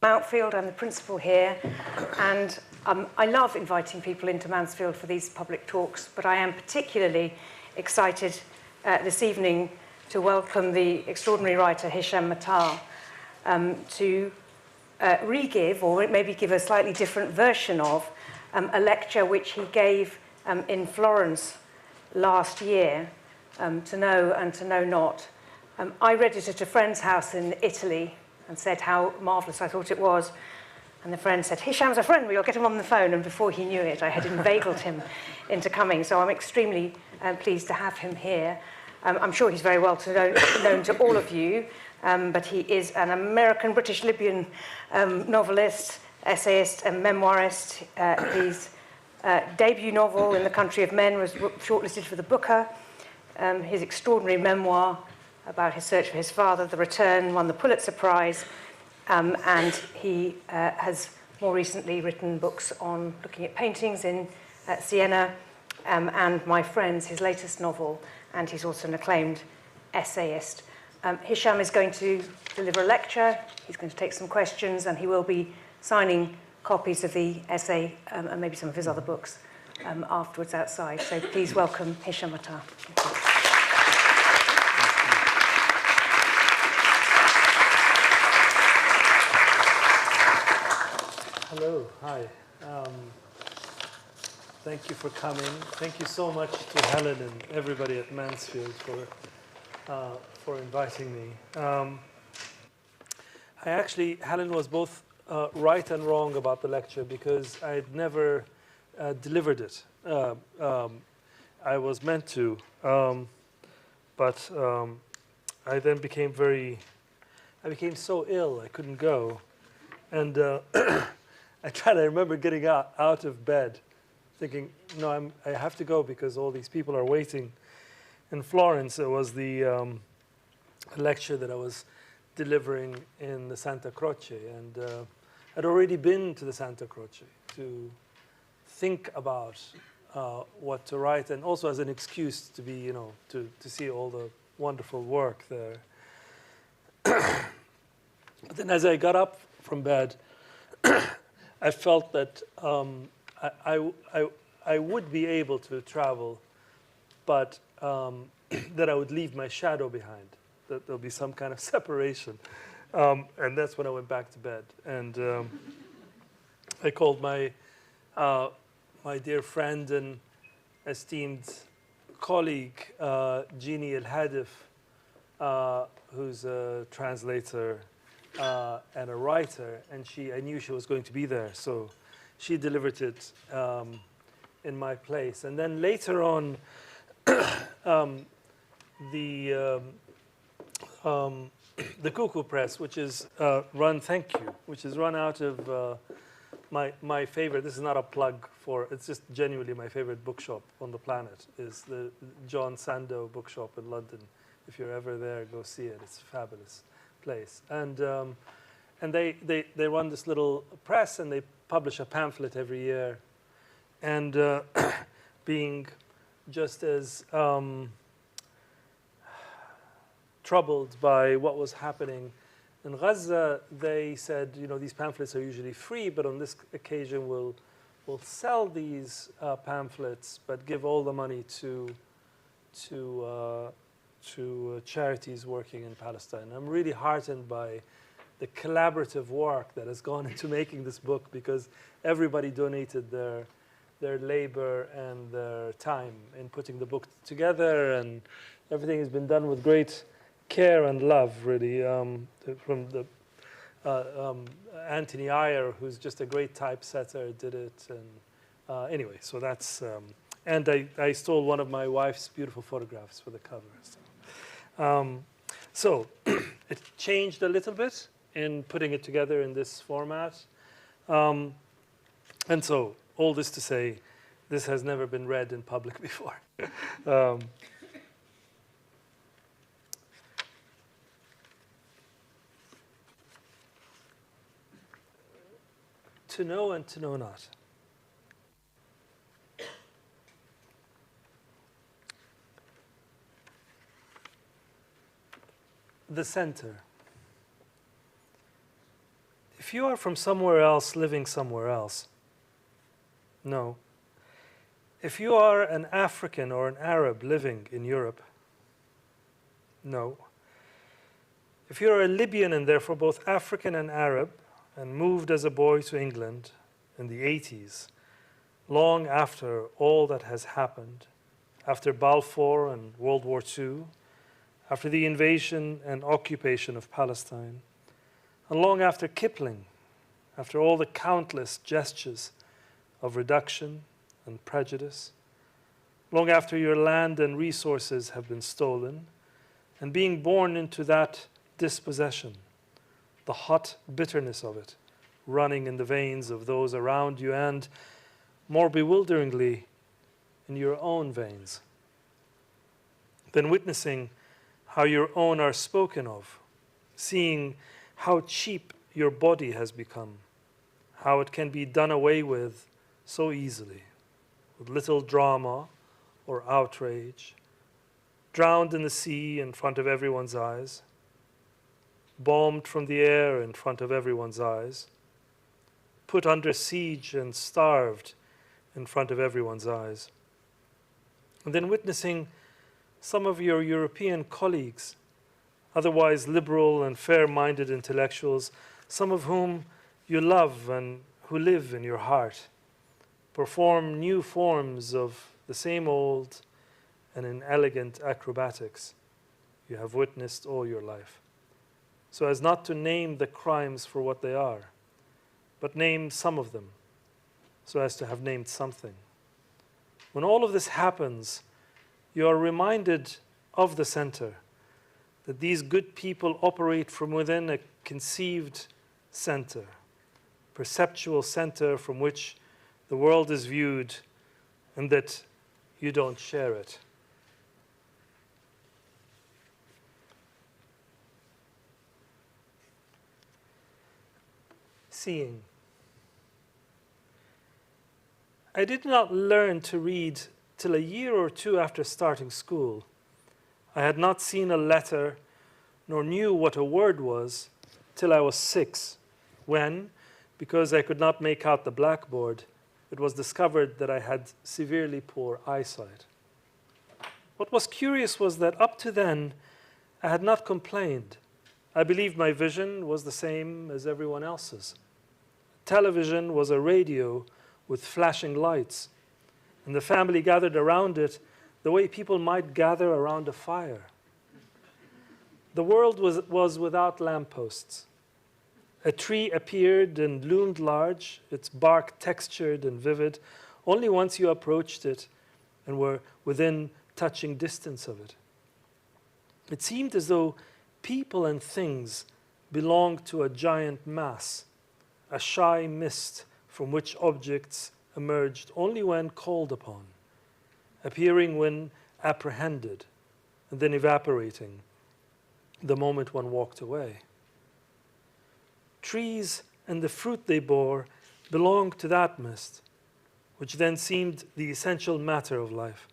Mansfield. I'm the principal here, and I love inviting people into Mansfield for these public talks, but I am particularly excited this evening to welcome the extraordinary writer Hisham Matar to re-give, or maybe give a slightly different version of, a lecture which he gave in Florence last year, To Know and to Know Not. I read it at a friend's house in Italy and said how marvellous I thought it was. And the friend said, Hisham's a friend, we'll get him on the phone. And before he knew it, I had inveigled him into coming. So I'm extremely pleased to have him here. I'm sure he's very well known to all of you, but he is an American, British, Libyan novelist, essayist, and memoirist. His debut novel, In the Country of Men, was shortlisted for the Booker. His extraordinary memoir about his search for his father, The Return, won the Pulitzer Prize, and he has more recently written books on looking at paintings in Siena, and My Friends, his latest novel, and he's also an acclaimed essayist. Hisham is going to deliver a lecture, he's going to take some questions, and he will be signing copies of the essay and maybe some of his other books afterwards outside. So please welcome Hisham Matar. Hello, hi. Thank you for coming. Thank you so much to Helen and everybody at Mansfield for inviting me. Helen was both right and wrong about the lecture because I'd never delivered it. I was meant to, but I then became so ill I couldn't go, and I remember getting out of bed, thinking, no, I have to go because all these people are waiting. In Florence, it was the lecture that I was delivering in the Santa Croce, and I'd already been to the Santa Croce to think about what to write, and also as an excuse to be, to see all the wonderful work there. But then as I got up from bed, I felt that I would be able to travel, but that I would leave my shadow behind, that there'll be some kind of separation. And that's when I went back to bed. And I called my dear friend and esteemed colleague, Jeannie El-Hadif, who's a translator and a writer, and I knew she was going to be there, so she delivered it in my place. And then later on, the Cuckoo Press, which is run out of my favorite. This is not a plug for. It's just genuinely my favorite bookshop on the planet. Is the John Sandow bookshop in London. If you're ever there, go see it. It's a fabulous place. And they run this little press, and they publish a pamphlet every year. And being just as troubled by what was happening in Gaza, they said, these pamphlets are usually free, but on this occasion we'll sell these pamphlets, but give all the money to charities working in Palestine. I'm really heartened by the collaborative work that has gone into making this book, because everybody donated their labor and their time in putting the book together, and everything has been done with great care and love, really, from the Anthony Ayer, who's just a great typesetter, did it. And anyway, so that's and I stole one of my wife's beautiful photographs for the cover. So it changed a little bit in putting it together in this format, and so all this to say, this has never been read in public before. To know and to know not. The center. if you are from somewhere else living somewhere else, no. If you are an African or an Arab living in Europe, no. If you are a Libyan and therefore both African and Arab and moved as a boy to England in the 80s, long after all that has happened, after Balfour and World War II, after the invasion and occupation of Palestine, and long after Kipling, after all the countless gestures of reduction and prejudice, long after your land and resources have been stolen, and being born into that dispossession, the hot bitterness of it running in the veins of those around you and, more bewilderingly, in your own veins. Then witnessing how your own are spoken of, seeing how cheap your body has become, how it can be done away with so easily, with little drama or outrage, drowned in the sea in front of everyone's eyes, bombed from the air in front of everyone's eyes, put under siege and starved in front of everyone's eyes. And then witnessing some of your European colleagues, otherwise liberal and fair-minded intellectuals, some of whom you love and who live in your heart, perform new forms of the same old and inelegant acrobatics you have witnessed all your life, so as not to name the crimes for what they are, but name some of them, so as to have named something. When all of this happens, you are reminded of the center, that these good people operate from within a conceived center, perceptual center from which the world is viewed, and that you don't share it. Seeing. I did not learn to read till a year or two after starting school. I had not seen a letter nor knew what a word was till I was 6, when, because I could not make out the blackboard, it was discovered that I had severely poor eyesight. What was curious was that up to then, I had not complained. I believed my vision was the same as everyone else's. Television was a radio with flashing lights, and the family gathered around it the way people might gather around a fire. The world was without lampposts. A tree appeared and loomed large, its bark textured and vivid, only once you approached it and were within touching distance of it. It seemed as though people and things belonged to a giant mass, a shy mist from which objects emerged only when called upon, appearing when apprehended, and then evaporating the moment one walked away. Trees and the fruit they bore belonged to that mist, which then seemed the essential matter of life.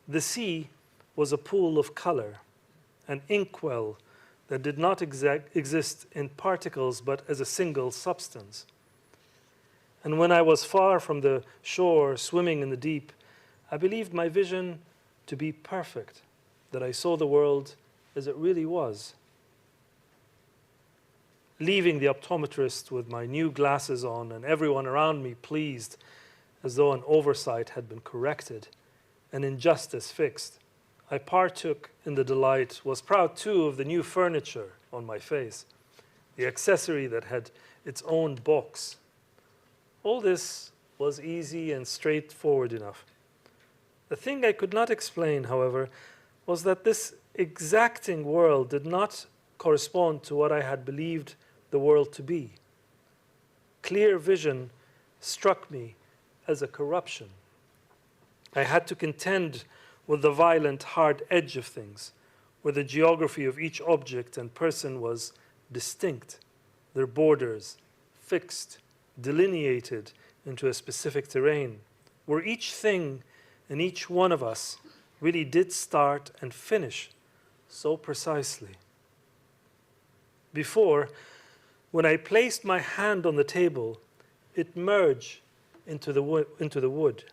The sea was a pool of color, an inkwell that did not exist in particles but as a single substance. And when I was far from the shore, swimming in the deep, I believed my vision to be perfect, that I saw the world as it really was. Leaving the optometrist with my new glasses on and everyone around me pleased, as though an oversight had been corrected, an injustice fixed, I partook in the delight, was proud too of the new furniture on my face, the accessory that had its own box. All this was easy and straightforward enough. The thing I could not explain, however, was that this exacting world did not correspond to what I had believed the world to be. Clear vision struck me as a corruption. I had to contend with the violent, hard edge of things, where the geography of each object and person was distinct, their borders fixed, delineated into a specific terrain, where each thing and each one of us really did start and finish so precisely. Before, When I placed my hand on the table, it merged into the wood.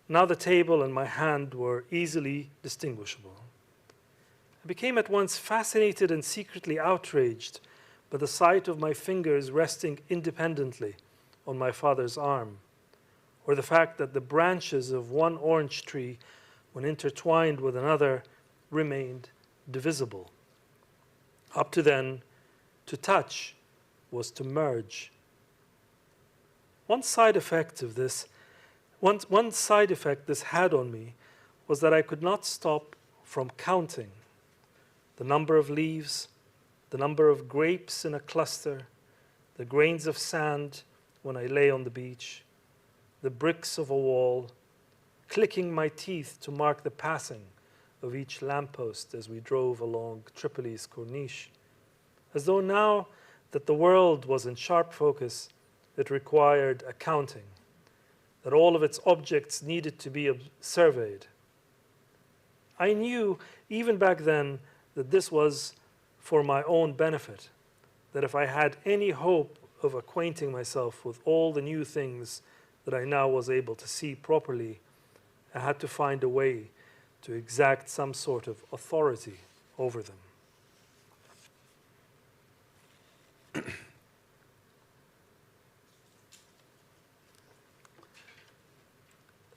Now the table and my hand were easily distinguishable. I became at once fascinated and secretly outraged by the sight of my fingers resting independently on my father's arm, or the fact that the branches of one orange tree, when intertwined with another, remained divisible. Up to then, to touch was to merge. One side effect this had on me was that I could not stop from counting the number of leaves, the number of grapes in a cluster, the grains of sand when I lay on the beach, the bricks of a wall, clicking my teeth to mark the passing of each lamppost as we drove along Tripoli's corniche, as though now that the world was in sharp focus, it required accounting, that all of its objects needed to be surveyed. I knew, even back then, that this was for my own benefit, that if I had any hope of acquainting myself with all the new things that I now was able to see properly, I had to find a way to exact some sort of authority over them.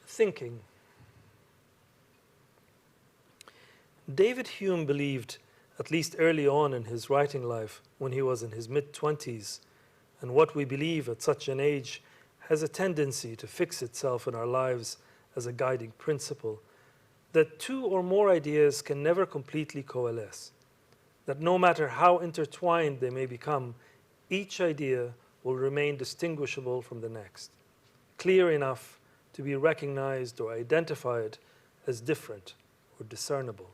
Thinking. David Hume believed, at least early on in his writing life, when he was in his mid-20s, and what we believe at such an age has a tendency to fix itself in our lives as a guiding principle, that two or more ideas can never completely coalesce, that no matter how intertwined they may become, each idea will remain distinguishable from the next, clear enough to be recognized or identified as different or discernible.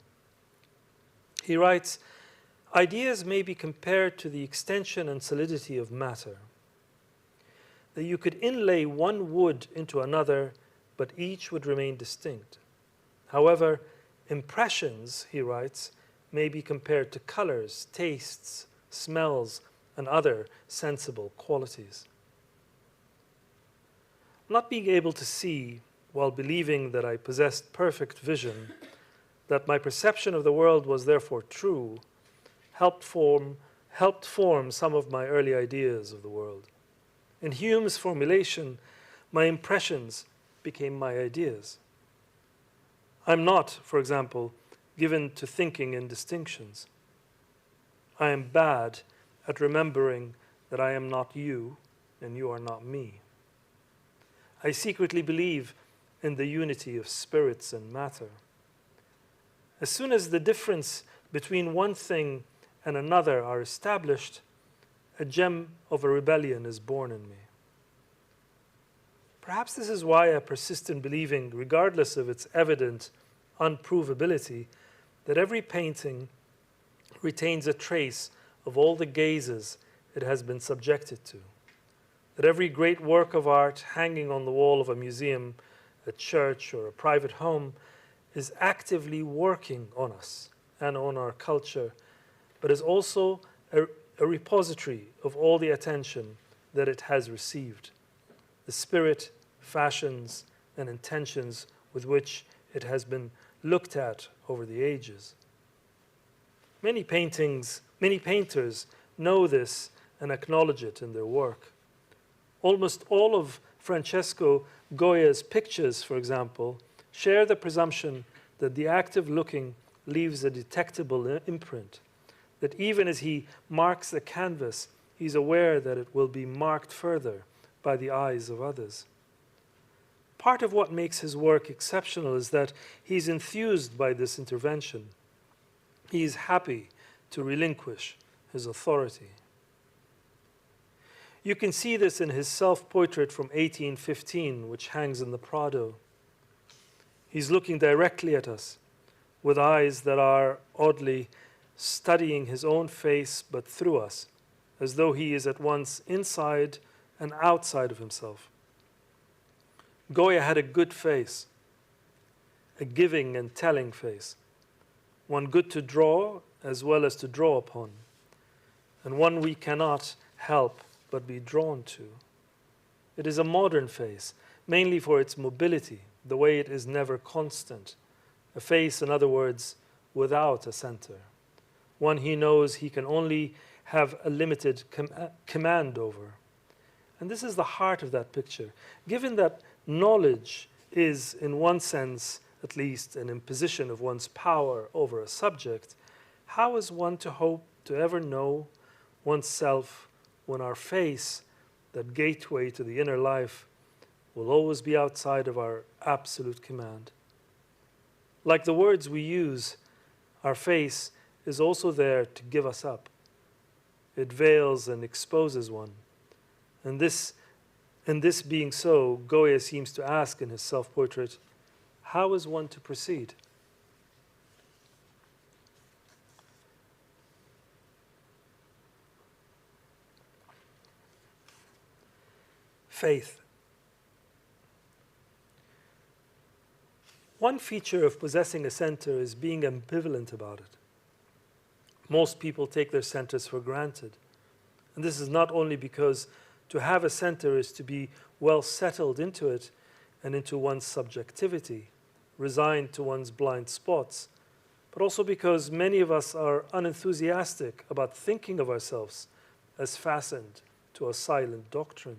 He writes, ideas may be compared to the extension and solidity of matter, that you could inlay one wood into another, but each would remain distinct. However, impressions, he writes, may be compared to colors, tastes, smells, and other sensible qualities. Not being able to see, while believing that I possessed perfect vision, that my perception of the world was therefore true, helped form some of my early ideas of the world. In Hume's formulation, my impressions became my ideas. I'm not, for example, given to thinking in distinctions. I am bad at remembering that I am not you and you are not me. I secretly believe in the unity of spirits and matter. As soon as the difference between one thing and another are established, a gem of a rebellion is born in me. Perhaps this is why I persist in believing, regardless of its evident unprovability, that every painting retains a trace of all the gazes it has been subjected to, that every great work of art hanging on the wall of a museum, a church, or a private home is actively working on us and on our culture, but is also a repository of all the attention that it has received, the spirit, fashions, and intentions with which it has been looked at over the ages. Many painters know this and acknowledge it in their work. Almost all of Francesco Goya's pictures, for example, share the presumption that the act of looking leaves a detectable imprint, that even as he marks the canvas, he's aware that it will be marked further by the eyes of others. Part of what makes his work exceptional is that he's enthused by this intervention. He is happy to relinquish his authority. You can see this in his self-portrait from 1815, which hangs in the Prado. He's looking directly at us, with eyes that are, oddly, studying his own face but through us, as though he is at once inside and outside of himself. Goya had a good face, a giving and telling face, one good to draw as well as to draw upon, and one we cannot help but be drawn to. It is a modern face, mainly for its mobility, the way it is never constant. A face, in other words, without a center. One he knows he can only have a limited command over. And this is the heart of that picture. Given that knowledge is, in one sense at least, an imposition of one's power over a subject, how is one to hope to ever know oneself when our face, that gateway to the inner life, will always be outside of our absolute command? Like the words we use, our face is also there to give us up. It veils and exposes one. And this being so, Goya seems to ask in his self-portrait, how is one to proceed? Faith. One feature of possessing a center is being ambivalent about it. Most people take their centers for granted. And this is not only because to have a center is to be well settled into it and into one's subjectivity, resigned to one's blind spots, but also because many of us are unenthusiastic about thinking of ourselves as fastened to a silent doctrine.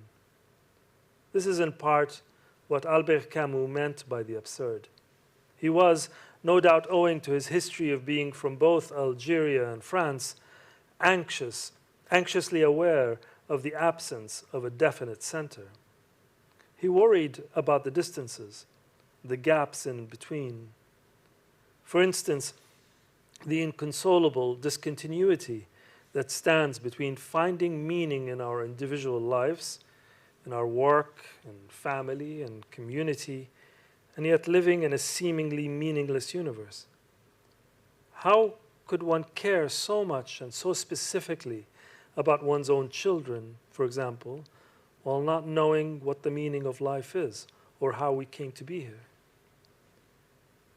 This is in part what Albert Camus meant by the absurd. He was, no doubt owing to his history of being from both Algeria and France, anxiously aware of the absence of a definite center. He worried about the distances, the gaps in between. For instance, the inconsolable discontinuity that stands between finding meaning in our individual lives, in our work and family and community, and yet living in a seemingly meaningless universe. How could one care so much and so specifically about one's own children, for example, while not knowing what the meaning of life is or how we came to be here?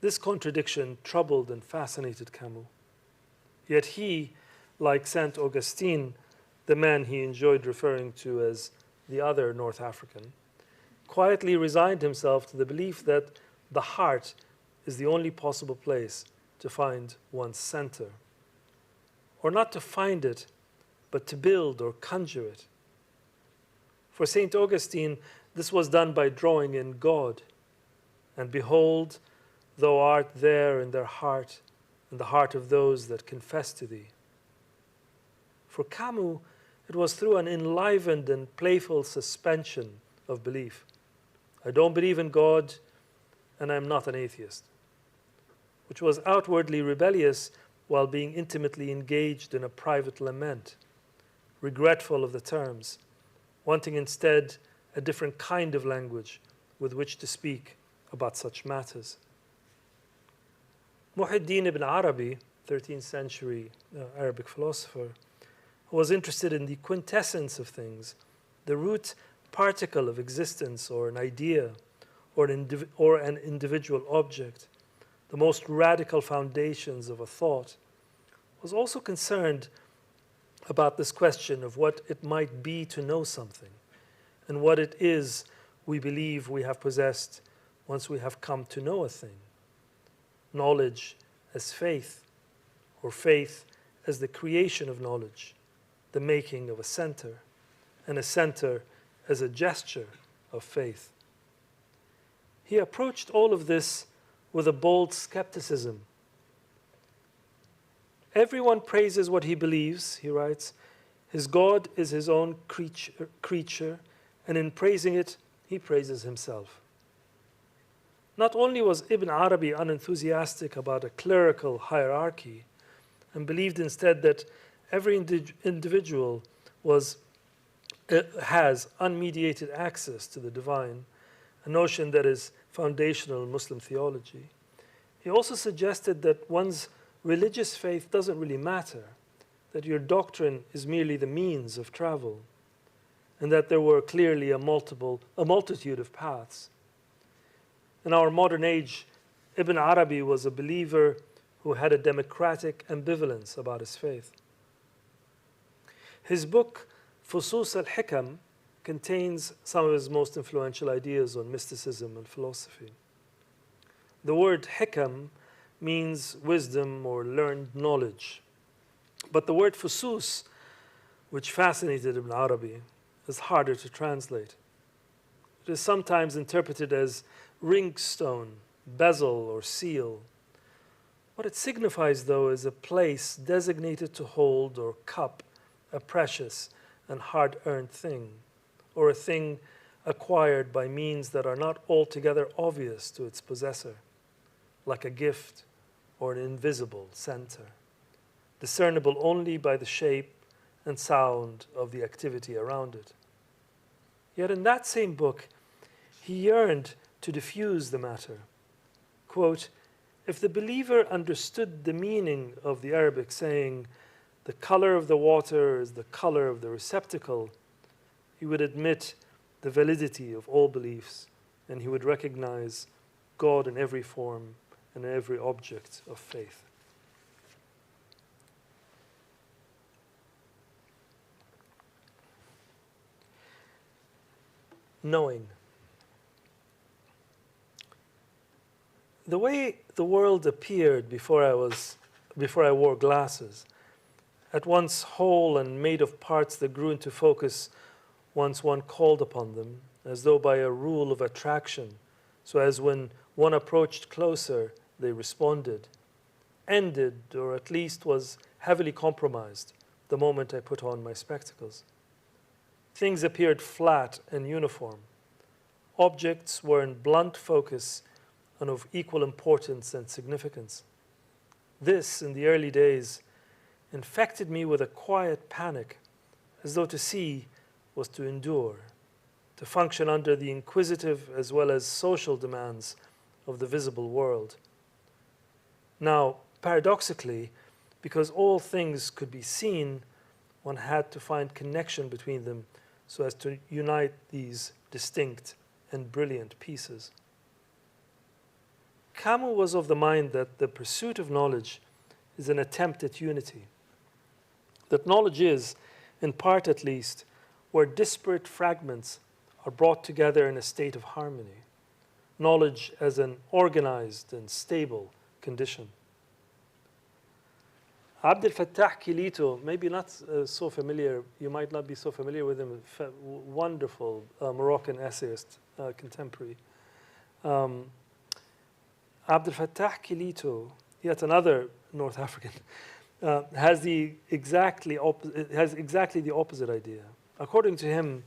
This contradiction troubled and fascinated Camus. Yet he, like Saint Augustine, the man he enjoyed referring to as the other North African, quietly resigned himself to the belief that the heart is the only possible place to find one's center. Or not to find it, but to build or conjure it. For St. Augustine, this was done by drawing in God. And behold, thou art there in their heart, in the heart of those that confess to thee. For Camus, it was through an enlivened and playful suspension of belief. I don't believe in God, and I am not an atheist, which was outwardly rebellious while being intimately engaged in a private lament, regretful of the terms, wanting instead a different kind of language with which to speak about such matters. Muhyiddin ibn Arabi, 13th century Arabic philosopher, who was interested in the quintessence of things, the root particle of existence or an idea or an individual object, the most radical foundations of a thought, was also concerned about this question of what it might be to know something and what it is we believe we have possessed once we have come to know a thing. Knowledge as faith, or faith as the creation of knowledge, the making of a center, and a center as a gesture of faith. He approached all of this with a bold skepticism. Everyone praises what he believes, he writes. His God is his own creature, and in praising it, he praises himself. Not only was Ibn Arabi unenthusiastic about a clerical hierarchy and believed instead that every individual has unmediated access to the divine, a notion that is foundational in Muslim theology, he also suggested that one's religious faith doesn't really matter, that your doctrine is merely the means of travel, and that there were clearly a multitude of paths. In our modern age, Ibn Arabi was a believer who had a democratic ambivalence about his faith. His book, Fusus al-Hikam contains some of his most influential ideas on mysticism and philosophy. The word hikam means wisdom or learned knowledge. But the word fusus, which fascinated Ibn Arabi, is harder to translate. It is sometimes interpreted as ringstone, bezel, or seal. What it signifies, though, is a place designated to hold or cup a precious and hard-earned thing, or a thing acquired by means that are not altogether obvious to its possessor, like a gift or an invisible center, discernible only by the shape and sound of the activity around it. Yet in that same book, he yearned to diffuse the matter. Quote, if the believer understood the meaning of the Arabic saying, the color of the water is the color of the receptacle, he would admit the validity of all beliefs, and he would recognize God in every form and in every object of faith. Knowing. The way the world appeared before I wore glasses, at once whole and made of parts that grew into focus once one called upon them, as though by a rule of attraction, so as when one approached closer, they responded, ended, or at least was heavily compromised the moment I put on my spectacles. Things appeared flat and uniform. Objects were in blunt focus and of equal importance and significance. This, in the early days, infected me with a quiet panic, as though to see was to endure, to function under the inquisitive as well as social demands of the visible world. Now, paradoxically, because all things could be seen, one had to find connection between them so as to unite these distinct and brilliant pieces. Camus was of the mind that the pursuit of knowledge is an attempt at unity. That knowledge is, in part at least, where disparate fragments are brought together in a state of harmony. Knowledge as an organized and stable condition. Abdel Fattah Kilito, maybe not so familiar, you might not be so familiar with him, wonderful Moroccan essayist, contemporary. Abdel Fattah Kilito, yet another North African, has exactly the opposite idea. According to him,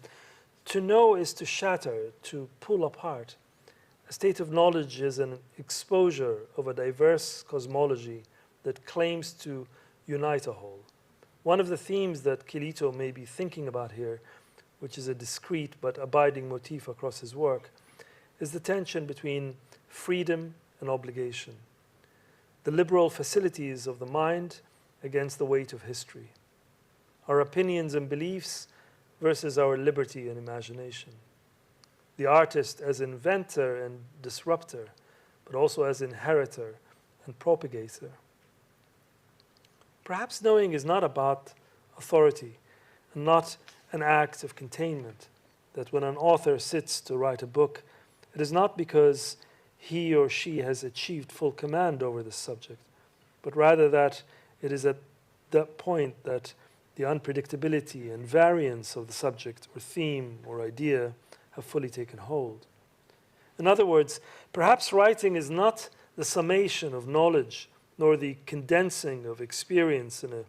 to know is to shatter, to pull apart. A state of knowledge is an exposure of a diverse cosmology that claims to unite a whole. One of the themes that Kilito may be thinking about here, which is a discrete but abiding motif across his work, is the tension between freedom and obligation, the liberal facilities of the mind against the weight of history, our opinions and beliefs versus our liberty and imagination, the artist as inventor and disruptor, but also as inheritor and propagator. Perhaps knowing is not about authority and not an act of containment, that when an author sits to write a book, it is not because he or she has achieved full command over the subject, but rather that it is at that point that the unpredictability and variance of the subject or theme or idea have fully taken hold. In other words, perhaps writing is not the summation of knowledge nor the condensing of experience in a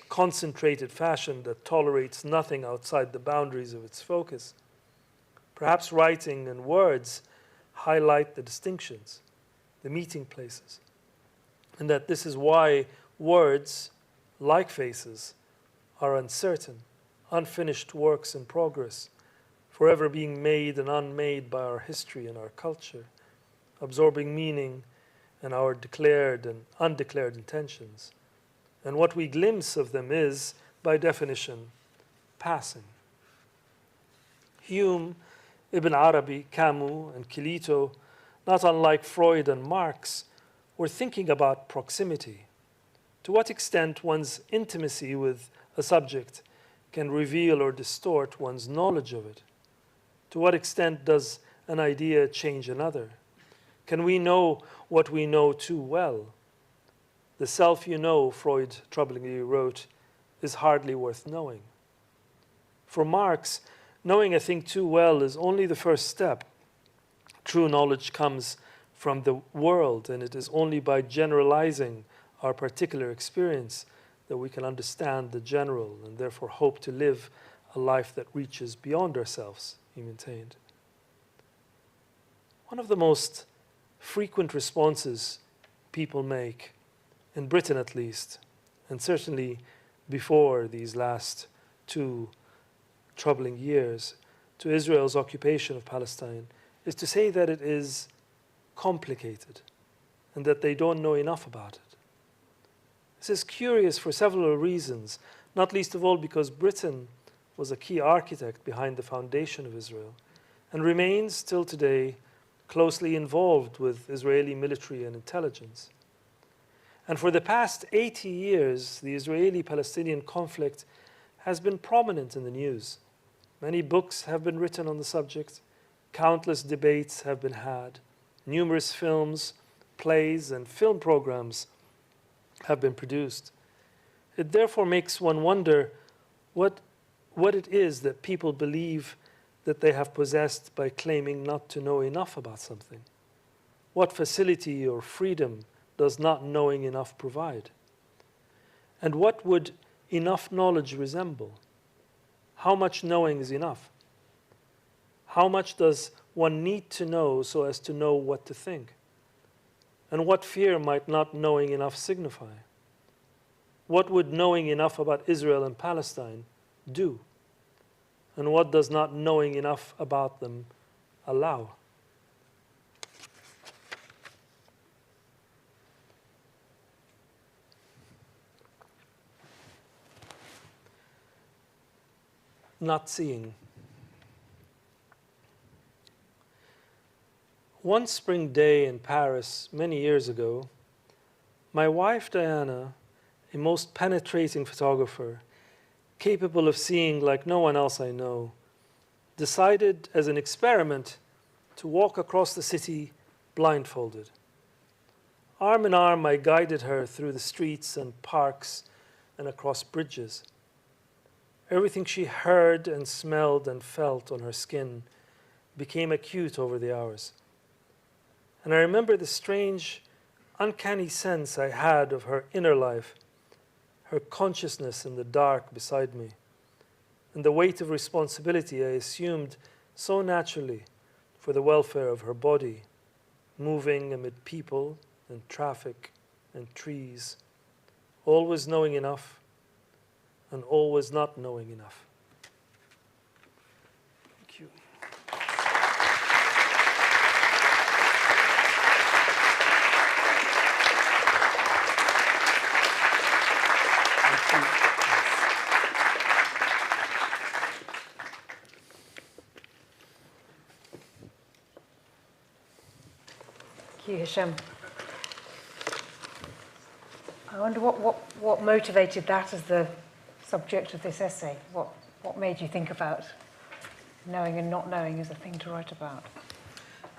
concentrated fashion that tolerates nothing outside the boundaries of its focus. Perhaps writing and words highlight the distinctions, the meeting places, and that this is why words, like faces, are uncertain, unfinished works in progress, forever being made and unmade by our history and our culture, absorbing meaning and our declared and undeclared intentions. And what we glimpse of them is, by definition, passing. Hume, Ibn Arabi, Camus, and Kilito, not unlike Freud and Marx, were thinking about proximity. To what extent one's intimacy with a subject can reveal or distort one's knowledge of it? To what extent does an idea change another? Can we know what we know too well? The self you know, Freud troublingly wrote, is hardly worth knowing. For Marx, knowing a thing too well is only the first step. True knowledge comes from the world, and it is only by generalizing our particular experience that we can understand the general and therefore hope to live a life that reaches beyond ourselves, he maintained. One of the most frequent responses people make, in Britain at least, and certainly before these last 2 troubling years, to Israel's occupation of Palestine, is to say that it is complicated and that they don't know enough about it. This is curious for several reasons, not least of all because Britain was a key architect behind the foundation of Israel and remains still today closely involved with Israeli military and intelligence. And for the past 80 years, the Israeli-Palestinian conflict has been prominent in the news. Many books have been written on the subject, countless debates have been had, numerous films, plays, and film programs have been produced. It therefore makes one wonder what it is that people believe that they have possessed by claiming not to know enough about something. What facility or freedom does not knowing enough provide? And what would enough knowledge resemble? How much knowing is enough? How much does one need to know so as to know what to think? And what fear might not knowing enough signify? What would knowing enough about Israel and Palestine do? And what does not knowing enough about them allow? Not seeing. One spring day in Paris many years ago, my wife Diana, a most penetrating photographer, capable of seeing like no one else I know, decided as an experiment to walk across the city blindfolded. Arm in arm, I guided her through the streets and parks and across bridges. Everything she heard and smelled and felt on her skin became acute over the hours. And I remember the strange, uncanny sense I had of her inner life, her consciousness in the dark beside me, and the weight of responsibility I assumed so naturally for the welfare of her body, moving amid people and traffic and trees, always knowing enough and always not knowing enough. Thank you. Thank you, Hisham. I wonder what motivated that as the subject of this essay. What made you think about knowing and not knowing as a thing to write about?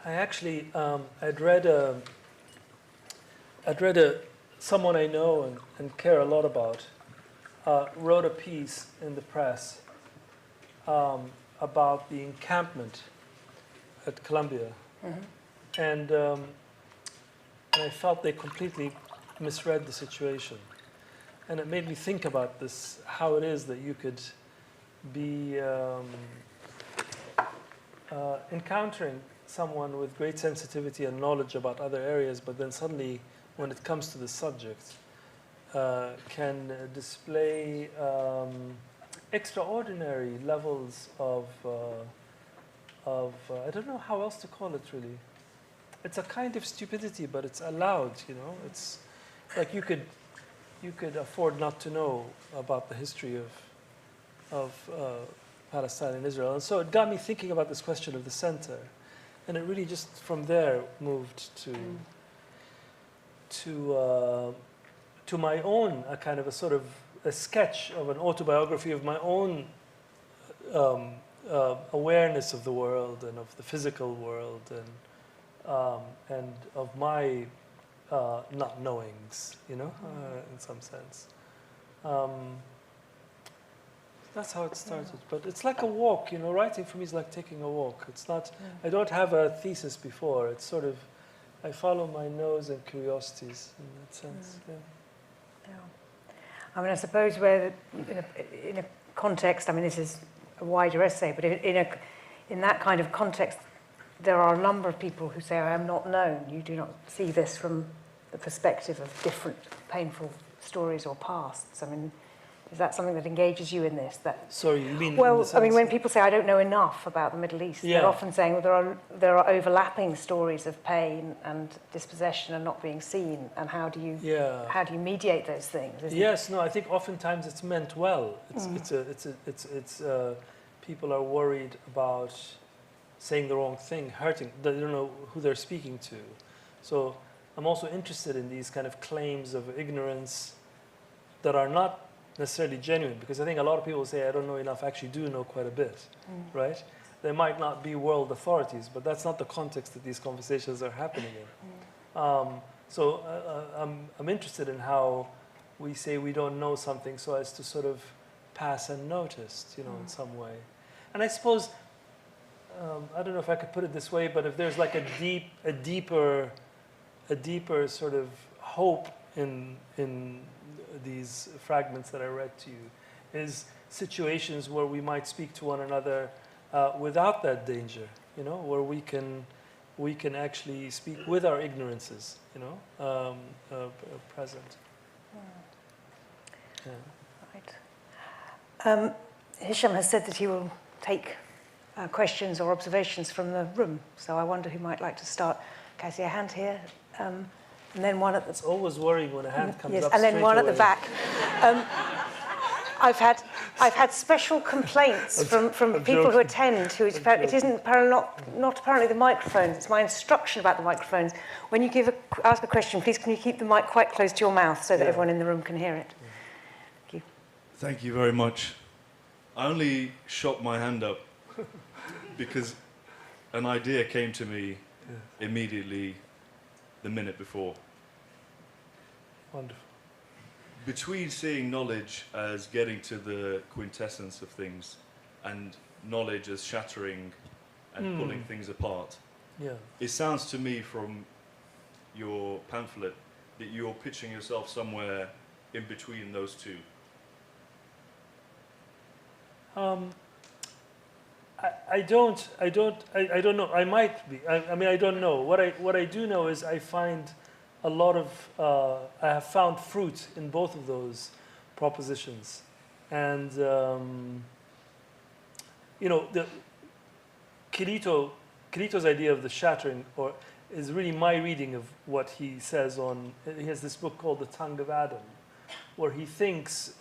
I actually, I'd read someone I know and care a lot about wrote a piece in the press about the encampment at Columbia. Mm-hmm. And I felt they completely misread the situation. And it made me think about this, how it is that you could be encountering someone with great sensitivity and knowledge about other areas, but then suddenly, when it comes to the subject, can display extraordinary levels of I don't know how else to call it really. It's a kind of stupidity, but it's allowed, you know. It's like you could afford not to know about the history of Palestine and Israel. And so it got me thinking about this question of the center. And it really just from there moved to my own a kind of a sort of a sketch of an autobiography of my own awareness of the world and of the physical world and of my not knowings, you know, in some sense. That's how it started. But it's like a walk, you know. Writing for me is like taking a walk. It's not. I don't have a thesis before. It's sort of, I follow my nose and curiosities in that sense. Yeah. I mean, I suppose where in a context. I mean, this is a wider essay, but in that kind of context, there are a number of people who say, "I am not known." You do not see this from the perspective of different painful stories or pasts. I mean, is that something that engages you in this? Sorry, you mean? Well, I mean, when people say, "I don't know enough about the Middle East," they're often saying, "Well, there are overlapping stories of pain and dispossession and not being seen." And how do you mediate those things? Yes, no, I think oftentimes it's meant well. People are worried about saying the wrong thing, hurting. They don't know who they're speaking to. So I'm also interested in these kind of claims of ignorance that are not necessarily genuine, because I think a lot of people say, "I don't know enough," actually do know quite a bit, right? They might not be world authorities, but that's not the context that these conversations are happening in. So I'm interested in how we say we don't know something so as to sort of pass unnoticed, you know, in some way. And I suppose, I don't know if I could put it this way, but if there's like a deeper sort of hope in these fragments that I read to you, is situations where we might speak to one another without that danger, you know, where we can actually speak with our ignorances, you know, present. Yeah. Right. Hisham has said that he will take questions or observations from the room, so I wonder who might like to start. Can I see a hand here? And then one at the... It's always worrying when a hand comes up and then one away. at the back. I've had special complaints from people who attend who it isn't not apparently the microphones. It's my instruction about the microphones. When you ask a question, please can you keep the mic quite close to your mouth so that everyone in the room can hear it. Thank you. Thank you very much. I only shot my hand up because an idea came to me immediately the minute before. Wonderful. Between seeing knowledge as getting to the quintessence of things and knowledge as shattering and pulling things apart, it sounds to me from your pamphlet that you're pitching yourself somewhere in between those two. I don't know. I might be. I mean, I don't know. What I do know is I find a lot of, I have found fruit in both of those propositions. And, you know, Kirito's idea of the shattering is really my reading of what he says he has this book called The Tongue of Adam, where he thinks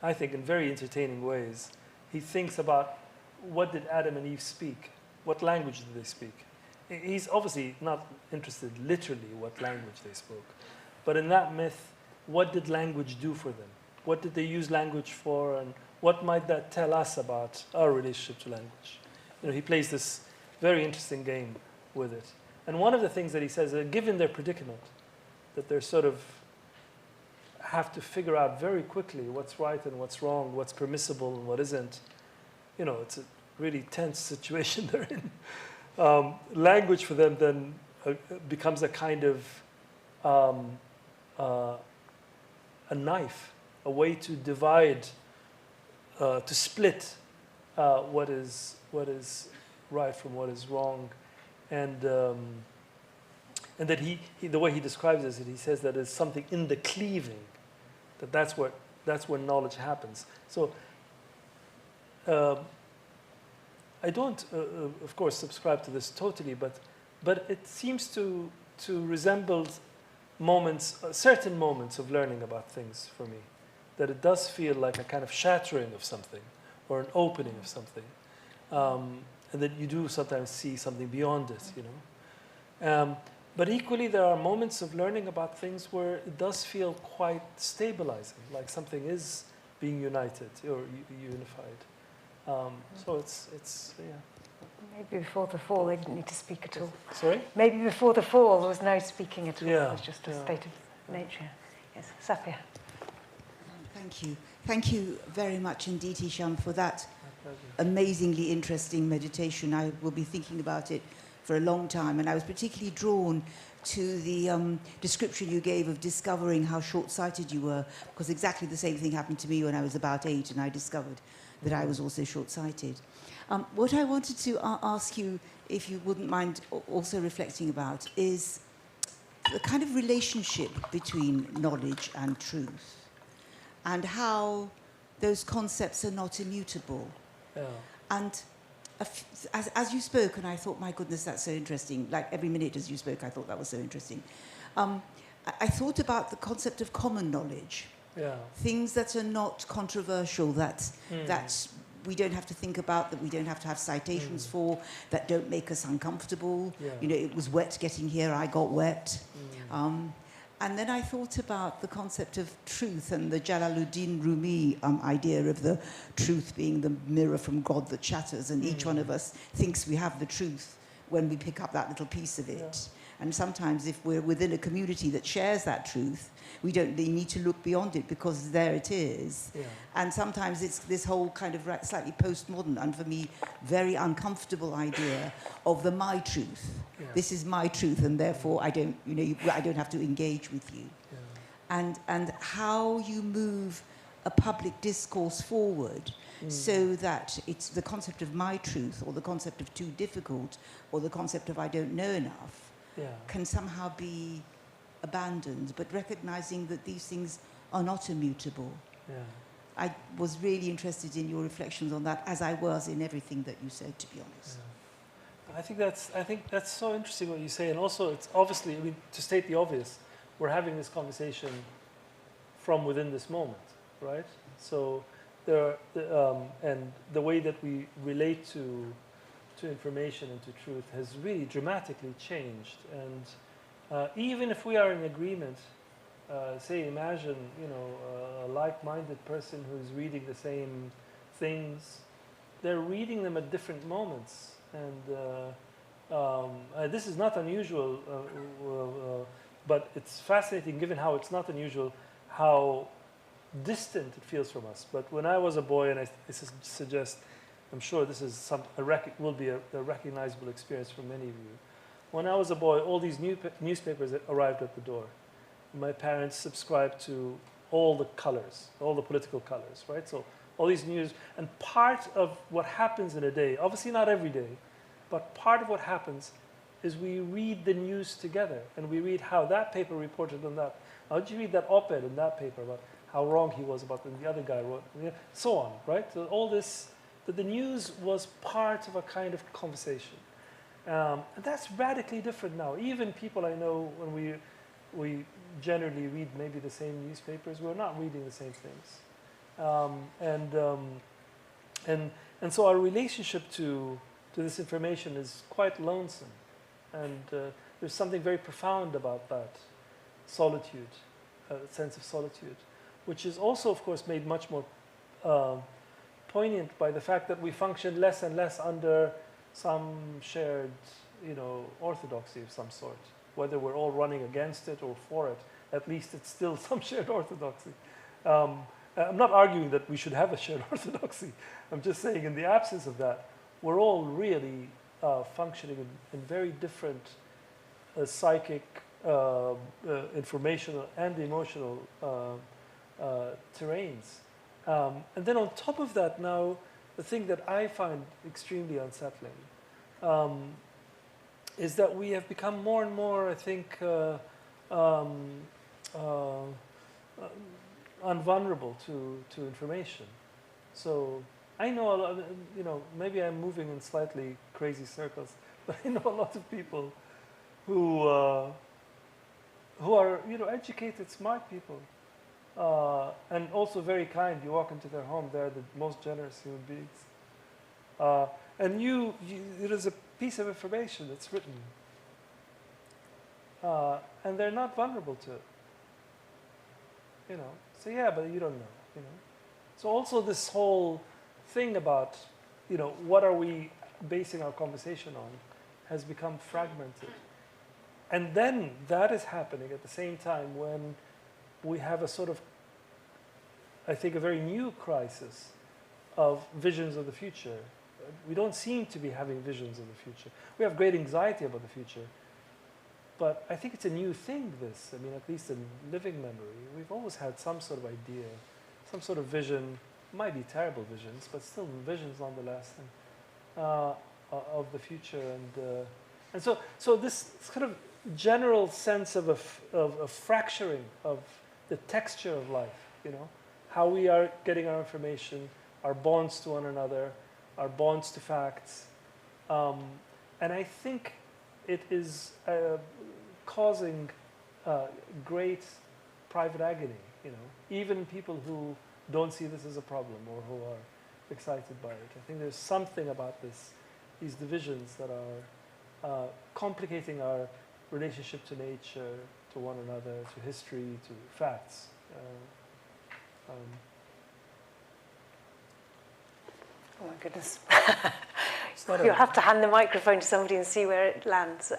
I think in very entertaining ways, he thinks about what did Adam and Eve speak? What language did they speak? He's obviously not interested literally what language they spoke. But in that myth, what did language do for them? What did they use language for? And what might that tell us about our relationship to language? You know, he plays this very interesting game with it. And one of the things that he says, given their predicament, that they're sort of have to figure out very quickly what's right and what's wrong, what's permissible and what isn't. You know, it's a really tense situation they're in. Language for them then becomes a kind of a knife, a way to divide, to split what is right from what is wrong, and that the way he describes it, he says that it's something in the cleaving, that's where knowledge happens. So. I don't, of course, subscribe to this totally, but it seems to resemble certain moments of learning about things for me, that it does feel like a kind of shattering of something or an opening of something, and that you do sometimes see something beyond it, you know. But equally, there are moments of learning about things where it does feel quite stabilizing, like something is being united or unified. So it's yeah. Maybe before the fall, they didn't need to speak at all. Sorry? Maybe before the fall, there was no speaking at all. Yeah, It was just a state of nature. Yes, Sapia. Thank you. Thank you very much indeed, Hisham, for that amazingly interesting meditation. I will be thinking about it for a long time, and I was particularly drawn to the description you gave of discovering how short-sighted you were, because exactly the same thing happened to me when I was about 8, and I discovered that I was also short-sighted. What I wanted to ask you, if you wouldn't mind also reflecting about, is the kind of relationship between knowledge and truth, and how those concepts are not immutable. Yeah. And as you spoke, and I thought, my goodness, that's so interesting. Like every minute as you spoke, I thought that was so interesting. I thought about the concept of common knowledge. Yeah. Things that are not controversial, that we don't have to think about, that we don't have to have citations for, that don't make us uncomfortable. Yeah. You know, it was wet getting here, I got wet. And then I thought about the concept of truth and the Jalaluddin Rumi idea of the truth being the mirror from God that shatters, and each one of us thinks we have the truth when we pick up that little piece of it. Yeah. And sometimes if we're within a community that shares that truth, we don't need to look beyond it because there it is. Yeah. And sometimes it's this whole kind of slightly postmodern, and for me, very uncomfortable idea of the my truth. Yeah. This is my truth, and therefore I don't, I don't have to engage with you. Yeah. And how you move a public discourse forward so that it's the concept of my truth, or the concept of too difficult, or the concept of I don't know enough, can somehow be abandoned, but recognizing that these things are not immutable. Yeah. I was really interested in your reflections on that, as I was in everything that you said, to be honest. Yeah. I think that's so interesting what you say, and also it's obviously, I mean, to state the obvious, we're having this conversation from within this moment, right? So and the way that we relate to information and to truth has really dramatically changed. And even if we are in agreement, say, imagine, a like-minded person who's reading the same things, they're reading them at different moments. And this is not unusual, but it's fascinating, given how it's not unusual, how distant it feels from us. But when I was a boy, and I suggest, I'm sure this is will be a recognizable experience for many of you. When I was a boy, all these newspapers arrived at the door. My parents subscribed to all the colors, all the political colors, right? So all these news, and part of what happens in a day, obviously not every day, but part of what happens is we read the news together, and we read how that paper reported on that. How did you read that op-ed in that paper about how wrong he was about the other guy wrote, so on, right? So all this, that the news was part of a kind of conversation. And that's radically different now. Even people I know, when we generally read maybe the same newspapers, we're not reading the same things. And so our relationship to this information is quite lonesome. And there's something very profound about that solitude, sense of solitude, which is also, of course, made much more poignant by the fact that we function less and less under some shared, orthodoxy of some sort. Whether we're all running against it or for it, at least it's still some shared orthodoxy. I'm not arguing that we should have a shared orthodoxy. I'm just saying, in the absence of that, we're all really functioning in very different psychic, informational, and emotional terrains. And then on top of that, now, the thing that I find extremely unsettling is that we have become more and more, I think, unvulnerable to information. So I know a lot, maybe I'm moving in slightly crazy circles, but I know a lot of people who are, educated, smart people, and also very kind. You walk into their home, they're the most generous human beings. And it is a piece of information that's written and they're not vulnerable to it. You know, so yeah, but you don't know. You know, so also this whole thing about, you know, what are we basing our conversation on, has become fragmented, and then that is happening at the same time when we have a sort of, I think, a very new crisis of visions of the future. We don't seem to be having visions of the future. We have great anxiety about the future. But I think it's a new thing, this. I mean, at least in living memory, we've always had some sort of idea, some sort of vision. Might be terrible visions, but still visions nonetheless, of the future. And so this kind of general sense of a fracturing of the texture of life, you know, how we are getting our information, our bonds to one another, our bonds to facts. And I think it is causing great private agony, you know, even people who don't see this as a problem or who are excited by it. I think there's something about these divisions that are complicating our relationship to nature, to one another, to history, to facts. Oh my goodness. You'll have to hand the microphone to somebody and see where it lands.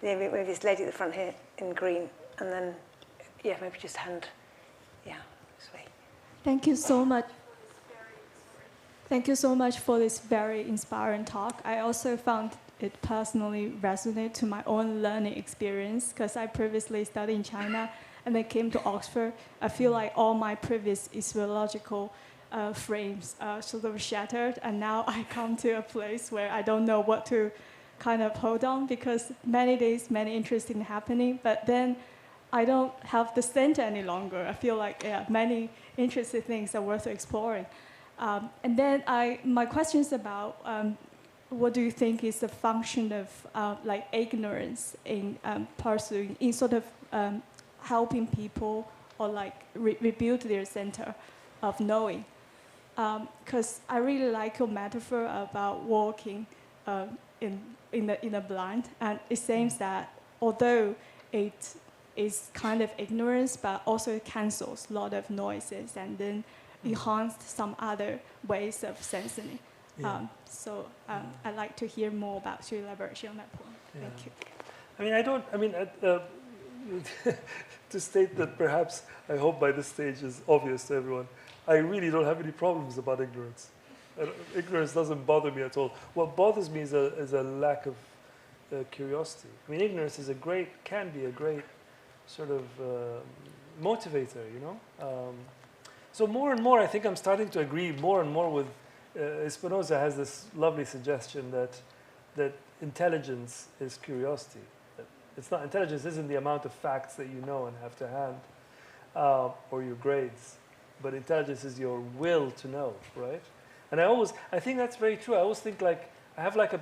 Maybe this lady at the front here in green, and then, yeah, maybe just hand, yeah, this way. Thank you so much. Thank you so much for this very inspiring talk. I also found it personally resonate to my own learning experience because I previously studied in China and then came to Oxford. I feel like all my previous ideological frames sort of shattered, and now I come to a place where I don't know what to kind of hold on because many days, many interesting happening, but then I don't have the center any longer. I feel like many interesting things are worth exploring. And then my question is about what do you think is the function of like ignorance in pursuing, in sort of helping people or like rebuild their center of knowing? Because I really like your metaphor about walking in the blind, and it seems that although it is kind of ignorance, but also it cancels a lot of noises and then enhanced some other ways of sensing. Yeah. I'd like to hear more about your elaboration on that point. Yeah. Thank you. To state that perhaps, I hope by this stage is obvious to everyone, I really don't have any problems about ignorance. Ignorance doesn't bother me at all. What bothers me is a lack of curiosity. I mean, ignorance can be a great sort of motivator, you know? So more and more, I think I'm starting to agree more and more with Spinoza has this lovely suggestion that intelligence is curiosity. It's not, intelligence isn't the amount of facts that you know and have to hand, or your grades, but intelligence is your will to know, right? And I think that's very true. I always think like, I have like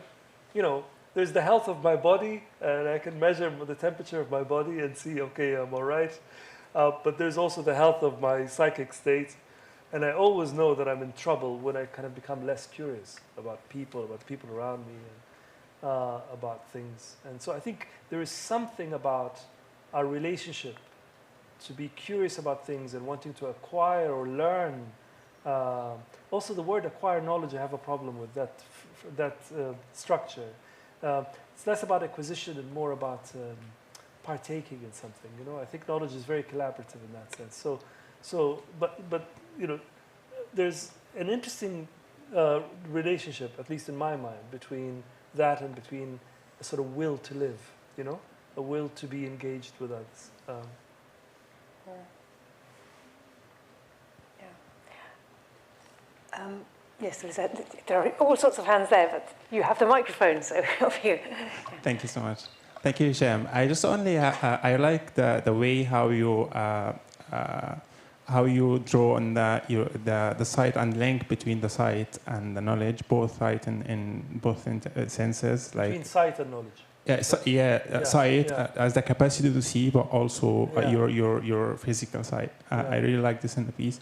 there's the health of my body, and I can measure the temperature of my body and see, okay, I'm all right. But there's also the health of my psychic state. And I always know that I'm in trouble when I kind of become less curious about the people around me, and about things. And so I think there is something about our relationship to be curious about things and wanting to acquire or learn. Also, the word acquire knowledge, I have a problem with that structure. It's less about acquisition and more about partaking in something. You know, I think knowledge is very collaborative in that sense. But you know, there's an interesting relationship, at least in my mind, between that and between a sort of will to live. You know, a will to be engaged with others. Yes, Liz, there are all sorts of hands there, but you have the microphone, so off you. Thank you so much. Thank you, Hisham. I just only I like the way how you draw on the sight and link between the sight and the knowledge, both sight in both senses, like between sight and knowledge. Sight as the capacity to see, but also your physical sight. I really like this in the piece.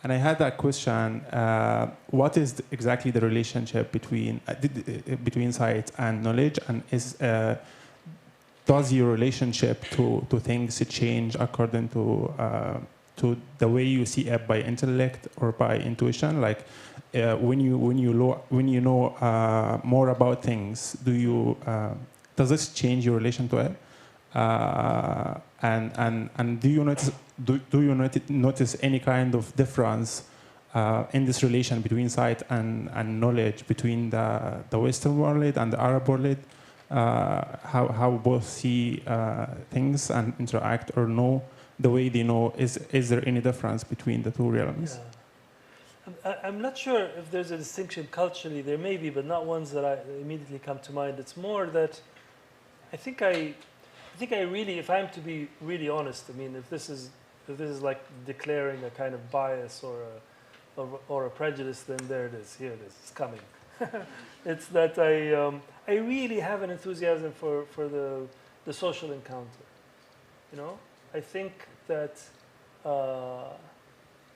And I had that question: what is exactly the relationship between sight and knowledge? And does your relationship to things change according to the way you see it by intellect or by intuition? Like when you know more about things, does this change your relation to it? And do you notice any kind of difference in this relation between sight and knowledge between the Western world and the Arab world? How both see things and interact or know the way they know? Is there any difference between the two realms? Yeah. I'm not sure if there's a distinction culturally. There may be, but not ones that immediately come to mind. It's more that I think I really, if I'm to be really honest, I mean, if this is like declaring a kind of bias or a prejudice, then there it is. Here it is. It's coming. It's that I really have an enthusiasm for the social encounter. You know, I think that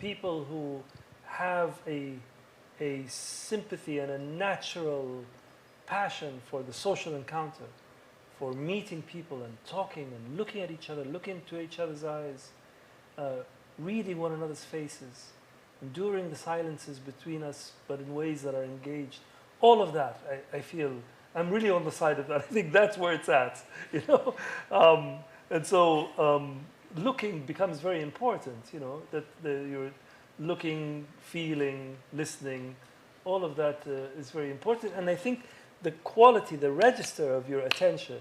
people who have a sympathy and a natural passion for the social encounter, for meeting people and talking and looking at each other, looking into each other's eyes, reading one another's faces, enduring the silences between us, but in ways that are engaged. All of that, I feel, I'm really on the side of that. I think that's where it's at, you know. And so looking becomes very important, you know, that you're looking, feeling, listening, all of that is very important. And I think the quality, the register of your attention,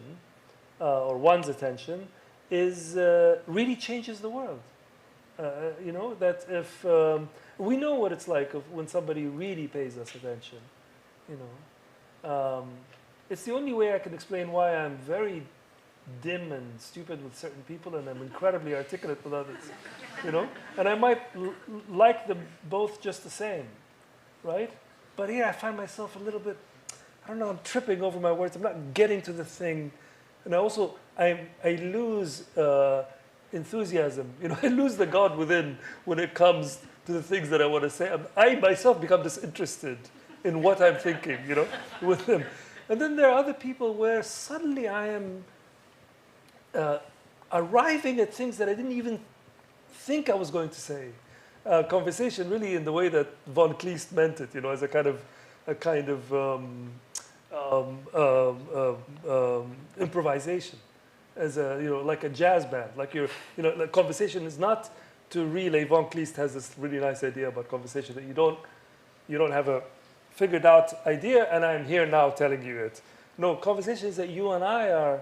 or one's attention, is really changes the world. You know, that if we know what it's like when somebody really pays us attention, you know. It's the only way I can explain why I'm very dim and stupid with certain people and I'm incredibly articulate with others, you know. And I might like them both just the same, right? But here I find myself a little bit, I don't know, I'm tripping over my words. I'm not getting to the thing. And I lose enthusiasm. You know, I lose the God within when it comes to the things that I want to say. I myself become disinterested in what I'm thinking, you know, with them. And then there are other people where suddenly I am arriving at things that I didn't even think I was going to say. Conversation really in the way that von Kleist meant it, you know, as a kind of improvisation, as a, you know, like a jazz band. Like you know, the conversation is not to relay. Von Kleist has this really nice idea about conversation that you don't have a figured out idea, and I'm here now telling you it. No, conversation is that you and I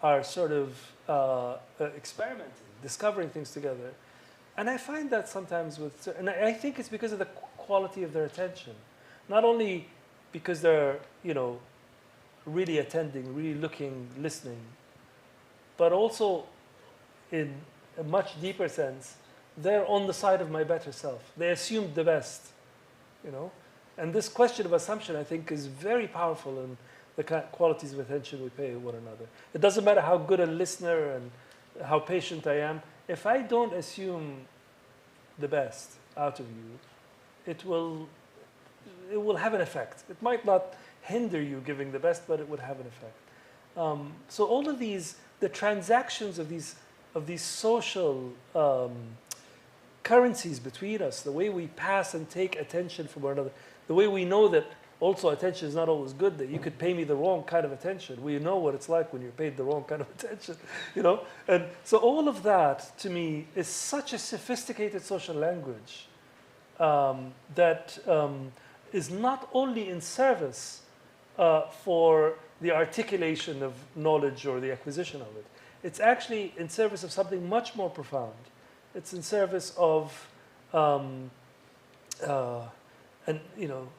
are sort of experimenting, discovering things together. And I find that sometimes and I think it's because of the quality of their attention. Not only because they're, you know, really attending, really looking, listening, but also in a much deeper sense, they're on the side of my better self. They assumed the best, you know. And this question of assumption, I think, is very powerful in the qualities of attention we pay one another. It doesn't matter how good a listener and how patient I am. If I don't assume the best out of you, it will have an effect. It might not hinder you giving the best, but it would have an effect. So all of these, the transactions of these social currencies between us, the way we pass and take attention from one another, the way we know that also attention is not always good, that you could pay me the wrong kind of attention. We know what it's like when you're paid the wrong kind of attention, you know? And so all of that, to me, is such a sophisticated social language that is not only in service for the articulation of knowledge or the acquisition of it. It's actually in service of something much more profound. It's in service of, and you know,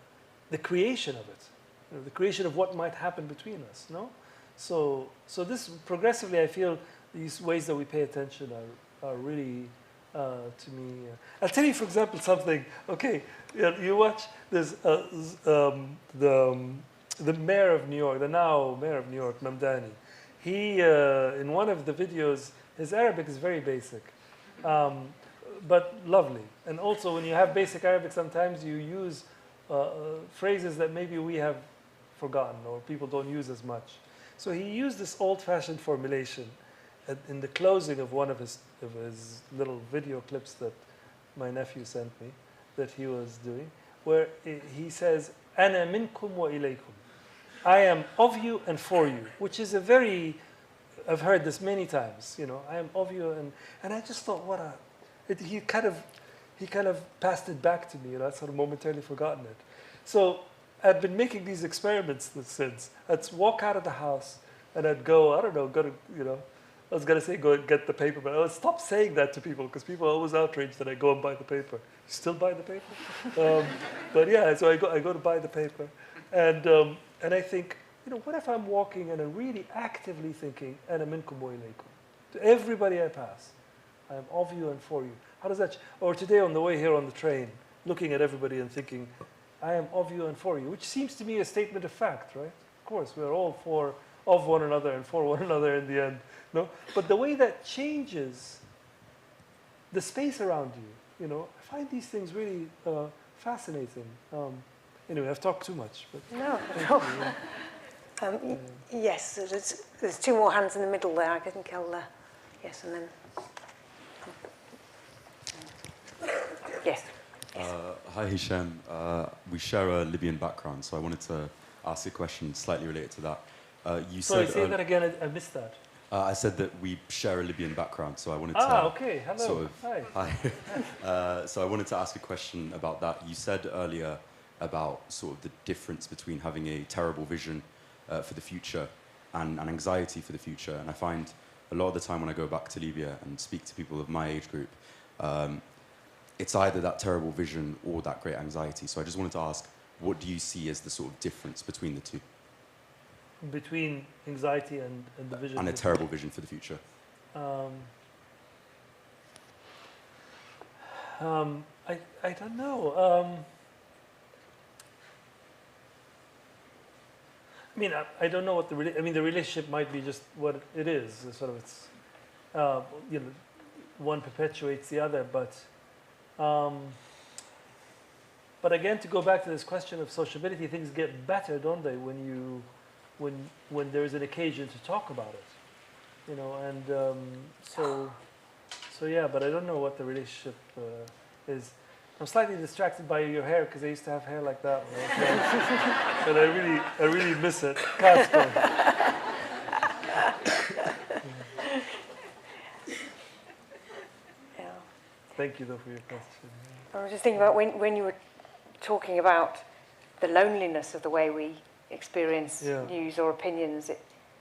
the creation of it, you know, the creation of what might happen between us. No, so this progressively, I feel these ways that we pay attention are really, to me. I'll tell you, for example, something. Okay, you watch. There's the mayor of New York, the now mayor of New York, Mamdani. He in one of the videos, his Arabic is very basic. But lovely. And also when you have basic Arabic, sometimes you use phrases that maybe we have forgotten or people don't use as much. So he used this old-fashioned formulation in the closing of one of his little video clips that my nephew sent me, that he was doing, where he says, "Ana minkum wa ilaykum." I am of you and for you, which is a very, I've heard this many times, you know, I am of you, and I just thought, he kind of passed it back to me, you know, I'd sort of momentarily forgotten it. So I'd been making these experiments since. I'd walk out of the house and I'd go, I don't know, I was going to say go and get the paper, but I would stop saying that to people because people are always outraged that I go and buy the paper. You still buy the paper? But yeah, so I go to buy the paper. And I think, you know, what if I'm walking and I'm really actively thinking, "Ana minkum wa ilaykum." To everybody I pass, I am of you and for you. How does that? Or today on the way here on the train, looking at everybody and thinking, "I am of you and for you," which seems to me a statement of fact, right? Of course, we're all of one another and for one another in the end, no? But the way that changes the space around you, you know, I find these things really fascinating. Anyway, I've talked too much. But no. Yes, there's two more hands in the middle there. I think I'll, yes, and then, yes. Hi, Hisham. We share a Libyan background, so I wanted to ask a question slightly related to that. Sorry, say that again. I missed that. I said that we share a Libyan background, so I wanted to... okay. Hello. Sort of, hi. So I wanted to ask a question about that. You said earlier about sort of the difference between having a terrible vision for the future and an anxiety for the future. And I find a lot of the time when I go back to Libya and speak to people of my age group, it's either that terrible vision or that great anxiety. So I just wanted to ask, what do you see as the sort of difference between the two? Between anxiety and the vision? And a terrible vision for the future. I don't know. I mean, I don't know what the relationship might be just what it is. Sort of, it's you know, one perpetuates the other, but again, to go back to this question of sociability, things get better, don't they? When there is an occasion to talk about it, you know, and so yeah. But I don't know what the relationship is. I'm slightly distracted by your hair because I used to have hair like that, and I really miss it. Costa. Yeah. Thank you, though, for your question. I was just thinking about when you were talking about the loneliness of the way we experience news or opinions.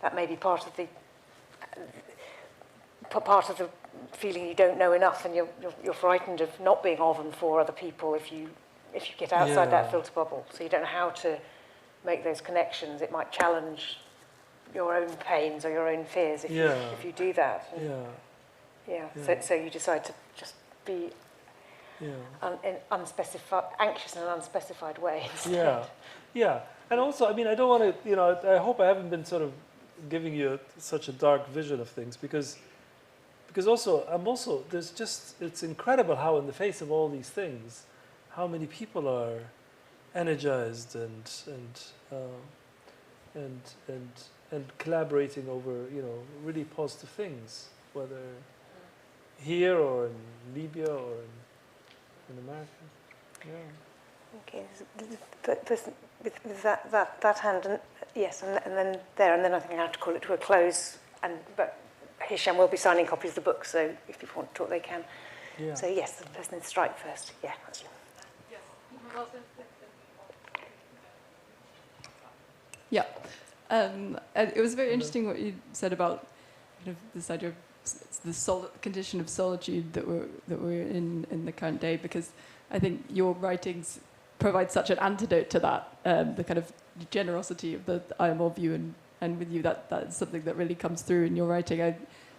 That may be part of the feeling you don't know enough, and you're frightened of not being of and for other people if you get outside that filter bubble. So you don't know how to make those connections. It might challenge your own pains or your own fears if you do that. And So you decide to just be anxious in an unspecified way instead. Yeah. And also, I mean, I don't want to, you know, I hope I haven't been sort of giving you such a dark vision of things because also, there's just, it's incredible how in the face of all these things, how many people are energized and collaborating over, you know, really positive things, whether here or in Libya or in America. Yeah. Okay, with that hand, and yes, and then there, and then I think I have to call it to a close. But Hisham will be signing copies of the book, so if people want to talk, they can. Yeah. So yes, the person in the stripe first. Yeah. Yeah. It was very interesting what you said about kind of this idea of the condition of solitude that we're in the current day, because I think your writings provide such an antidote to that, the kind of generosity of the I am of you and with you, that's something that really comes through in your writing.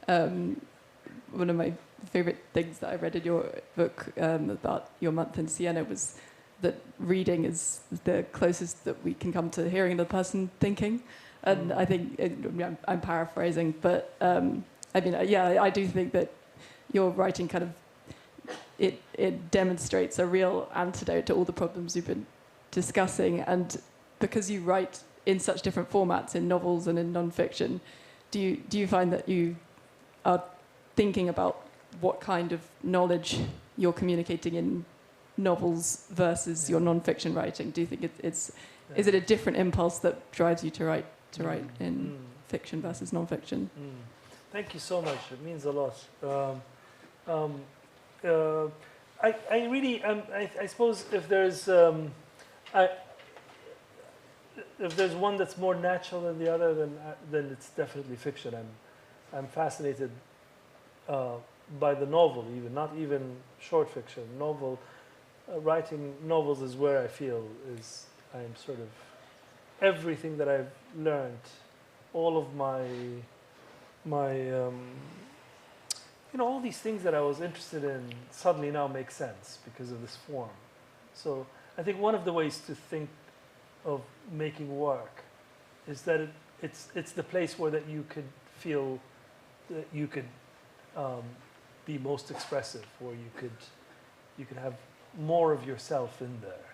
One of my favorite things that I read in your book about your month in Siena was that reading is the closest that we can come to hearing the person thinking. And I think, I'm paraphrasing, but I mean, I do think that your writing kind of, it demonstrates a real antidote to all the problems you've been discussing. And because you write in such different formats, in novels and in non-fiction. Do you find that you are thinking about what kind of knowledge you're communicating in novels versus your non-fiction writing? Do you think is it a different impulse that drives you to write in fiction versus non-fiction? Thank you so much. It means a lot. I really, I suppose if there's one that's more natural than the other, then it's definitely fiction. I'm fascinated by the novel, even not even short fiction. Writing novels is where I feel I'm sort of everything that I've learned, all of my all these things that I was interested in suddenly now make sense because of this form. So I think one of the ways to think of making work is that it's the place where that you could feel that you could be most expressive, where you could have more of yourself in there,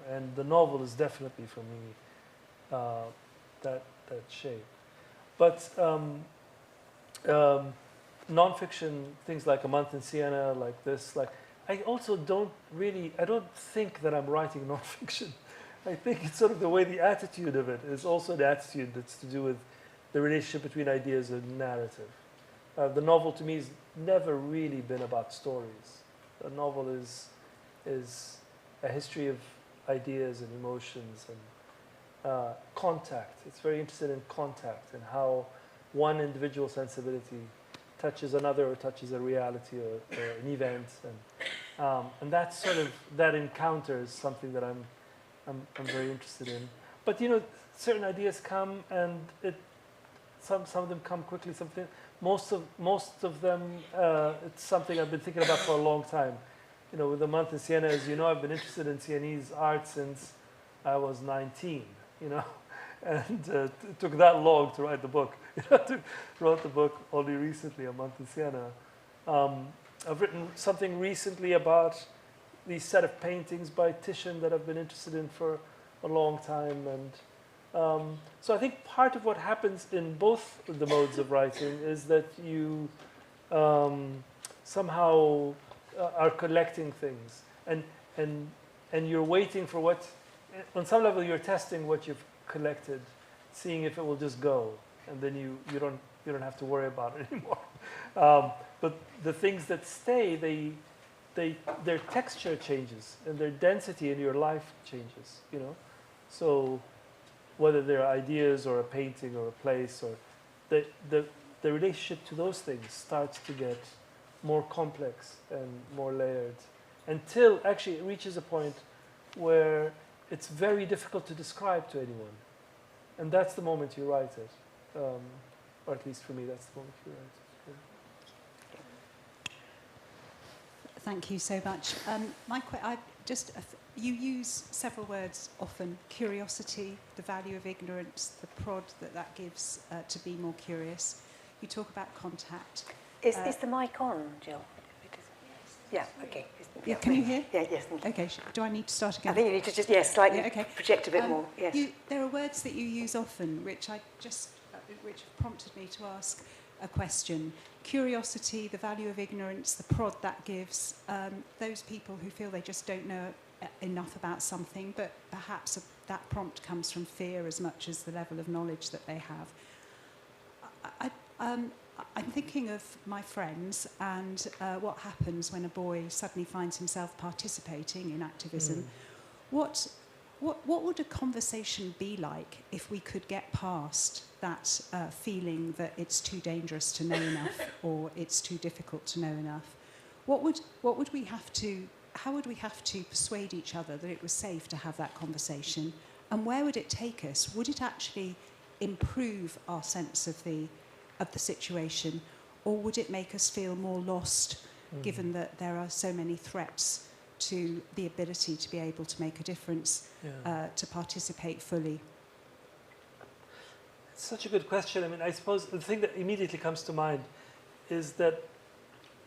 And the novel is definitely for me that shape. But nonfiction things like A Month in Siena, like this, I don't think that I'm writing nonfiction. I think it's sort of the way the attitude of it is also the attitude that's to do with the relationship between ideas and narrative. The novel to me has never really been about stories. The novel is a history of ideas and emotions and contact. It's very interested in contact and how one individual sensibility touches another or touches a reality or an event, and that's sort of that encounter is something that I'm very interested in. But certain ideas come and some of them come quickly. Most of them it's something I've been thinking about for a long time. With A Month in Siena, as you know, I've been interested in Sienese art since I was 19. And it took that long to write the book. Wrote the book only recently, A Month in Siena. I've written something recently about these set of paintings by Titian that I've been interested in for a long time. And so I think part of what happens in both the modes of writing is that you somehow are collecting things. And you're waiting for what, on some level you're testing what you've collected, seeing if it will just go. And then you don't have to worry about it anymore. But the things that stay, their texture changes and their density in your life changes. So whether they're ideas or a painting or a place, or the relationship to those things starts to get more complex and more layered, until actually it reaches a point where it's very difficult to describe to anyone. And that's the moment you write it. Or at least for me, that's the moment you write it. Yeah. Thank you so much. You use several words often: curiosity, the value of ignorance, the prod that gives to be more curious. You talk about contact. Is the mic on, Jill? Yeah, okay. Yeah, can you hear? Yeah, yes, thank you. Okay, do I need to start again? I think you need to just, slightly project a bit more, yes. There are words that you use often, which which prompted me to ask a question. Curiosity, the value of ignorance, the prod that gives, those people who feel they just don't know enough about something, but perhaps that prompt comes from fear as much as the level of knowledge that they have. I'm thinking of my friends and what happens when a boy suddenly finds himself participating in activism. What would a conversation be like if we could get past that feeling that it's too dangerous to know enough or it's too difficult to know enough? How would we have to persuade each other that it was safe to have that conversation? And where would it take us? Would it actually improve our sense of the situation, or would it make us feel more lost, given that there are so many threats to the ability to be able to make a difference, to participate fully? It's such a good question. I mean, I suppose the thing that immediately comes to mind is that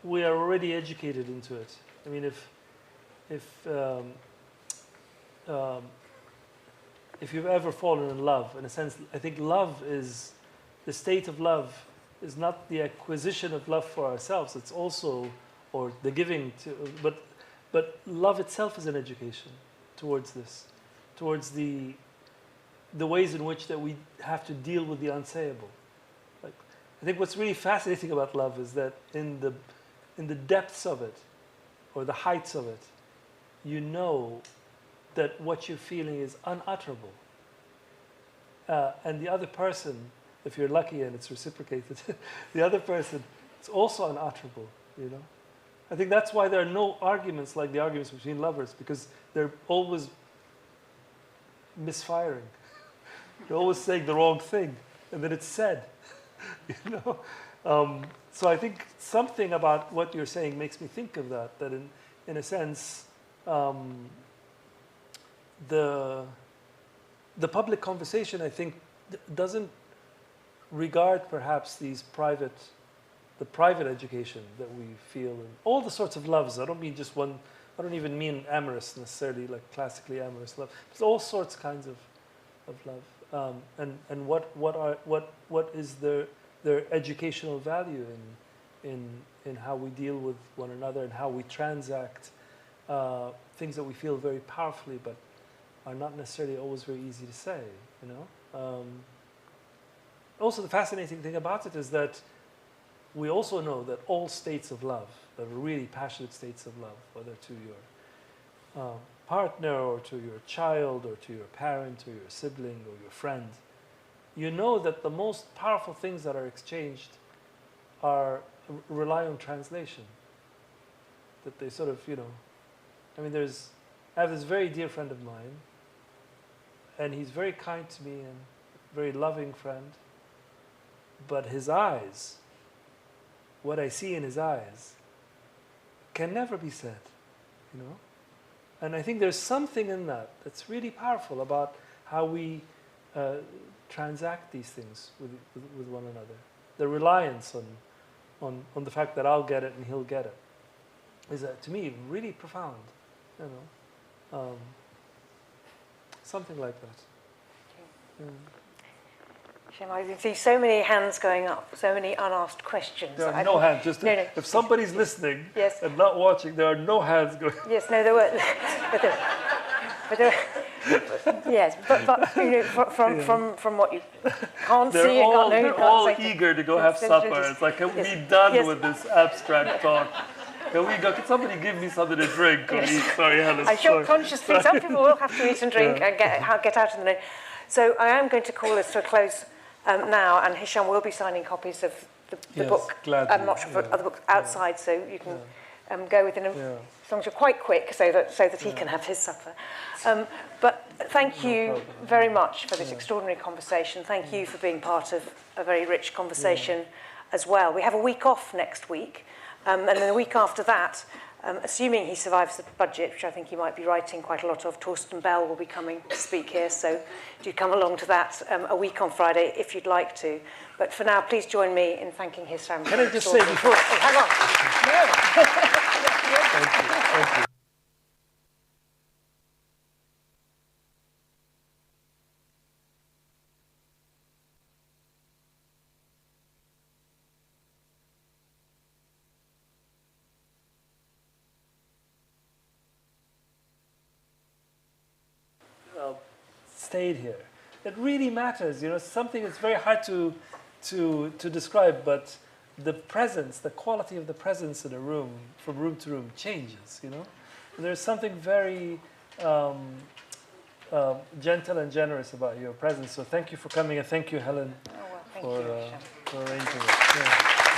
we are already educated into it. I mean, if you've ever fallen in love, in a sense, I think love is, the state of love is not the acquisition of love for ourselves, it's also, or the giving to, but love itself is an education towards this, towards the ways in which that we have to deal with the unsayable. Like, I think what's really fascinating about love is that in the depths of it, or the heights of it, you know that what you're feeling is unutterable. And the other person, if you're lucky and it's reciprocated, the other person, it's also unutterable, you know? I think that's why there are no arguments like the arguments between lovers, because they're always misfiring. You're always saying the wrong thing, and then it's said, you know? So I think something about what you're saying makes me think of that in a sense, the public conversation, I think, doesn't regard perhaps the private education that we feel in all the sorts of loves. I don't mean just one, I don't even mean amorous necessarily, like classically amorous love. There's all sorts kinds of love. And what is their educational value in how we deal with one another and how we transact things that we feel very powerfully but are not necessarily always very easy to say, you know? Also, the fascinating thing about it is that we also know that all states of love, that are really passionate states of love, whether to your partner or to your child or to your parent or your sibling or your friend, you know that the most powerful things that are exchanged rely on translation. That they sort of, you know, I mean, I have this very dear friend of mine, and he's very kind to me and very loving friend, but his eyes, what I see in his eyes, can never be said, you know? And I think there's something in that that's really powerful about how we transact these things with one another. The reliance on the fact that I'll get it and he'll get it is, to me, really profound, you know? Something like that. Shame, I see so many hands going up, so many unasked questions. There are no hands. Just no. If somebody's listening yes. and not watching, there are no hands going. Yes, no, there were. Yes, but you know, from what you can't see, they're all eager to go have supper. It's like, can we be done with this abstract talk? Can somebody give me something to drink or eat? Sorry, Helen. I should consciously. Some people will have to eat and drink and get out of the night. So I am going to call this to a close now, and Hisham will be signing copies of the book. Gladly. I'm not sure for other books outside, so you can go within as long as you're quite quick, so that he can have his supper. But thank you very much for this extraordinary conversation. Thank you for being part of a very rich conversation as well. We have a week off next week. And then the week after that, assuming he survives the budget, which I think he might be writing quite a lot of, Torsten Bell will be coming to speak here, so do come along to that a week on Friday if you'd like to. But for now, please join me in thanking Hisham. Can I just say before... Oh, hang on. Thank you. Stayed here. It really matters, you know, something that's very hard to describe, but the presence, the quality of the presence in a room, from room to room, changes, you know. And there's something very gentle and generous about your presence. So thank you for coming, and thank you, Helen, for arranging it. Yeah.